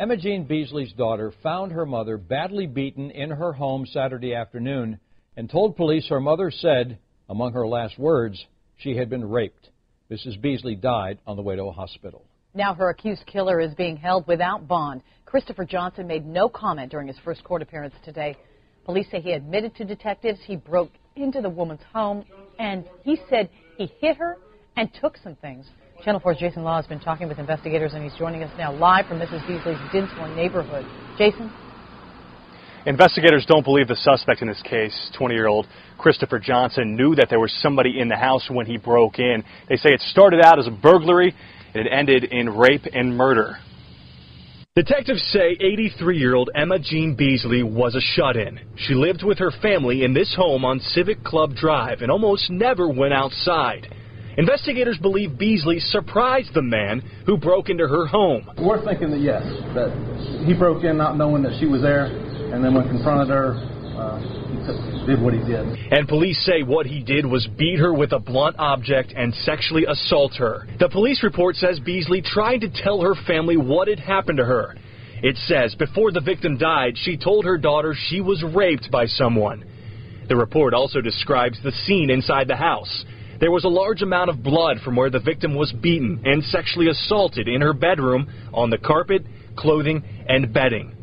Emma Jean Beasley's daughter found her mother badly beaten in her home Saturday afternoon and told police her mother said, among her last words, she had been raped. Mrs. Beasley died on the way to a hospital. Now her accused killer is being held without bond. Christopher Johnson made no comment during his first court appearance today. Police say he admitted to detectives he broke into the woman's home, and he said he hit her and took some things. Channel 4's Jason Law has been talking with investigators, and he's joining us now live from Mrs. Beasley's Dinsmore neighborhood. Jason? Investigators don't believe the suspect in this case, 20-year-old Christopher Johnson, knew that there was somebody in the house when he broke in. They say it started out as a burglary, and it ended in rape and murder. Detectives say 83-year-old Emma Jean Beasley was a shut-in. She lived with her family in this home on Civic Club Drive and almost never went outside. Investigators believe Beasley surprised the man who broke into her home. We're thinking that yes, that he broke in not knowing that she was there, and then when confronted her, he did what he did. And police say what he did was beat her with a blunt object and sexually assault her. The police report says Beasley tried to tell her family what had happened to her. It says before the victim died, she told her daughter she was raped by someone. The report also describes the scene inside the house. There was a large amount of blood from where the victim was beaten and sexually assaulted in her bedroom on the carpet, clothing, and bedding.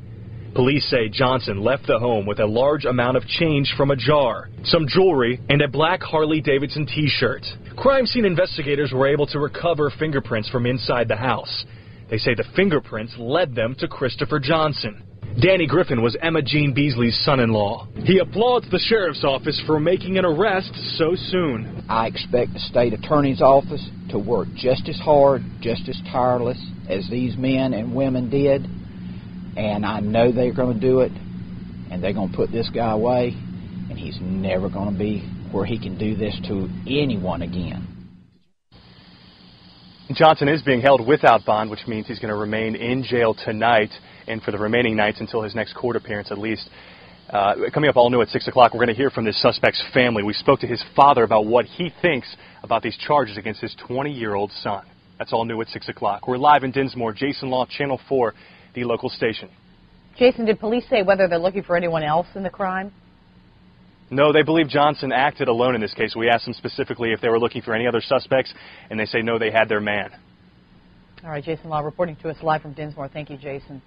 Police say Johnson left the home with a large amount of change from a jar, some jewelry, and a black Harley-Davidson t-shirt. Crime scene investigators were able to recover fingerprints from inside the house. They say the fingerprints led them to Christopher Johnson. Danny Griffin was Emma Jean Beasley's son-in-law. He applauds the sheriff's office for making an arrest so soon. I expect the state attorney's office to work just as hard, just as tireless as these men and women did. And I know they're going to do it, and they're going to put this guy away, and he's never going to be where he can do this to anyone again. Johnson is being held without bond, which means he's going to remain in jail tonight and for the remaining nights until his next court appearance at least. Coming up all new at 6 o'clock, we're going to hear from this suspect's family. We spoke to his father about what he thinks about these charges against his 20-year-old son. That's all new at 6 o'clock. We're live in Dinsmore. Jason Law, Channel 4, the local station. Jason, did police say whether they're looking for anyone else in the crime? No, they believe Johnson acted alone in this case. We asked them specifically if they were looking for any other suspects, and they say no, they had their man. All right, Jason Law reporting to us live from Dinsmore. Thank you, Jason.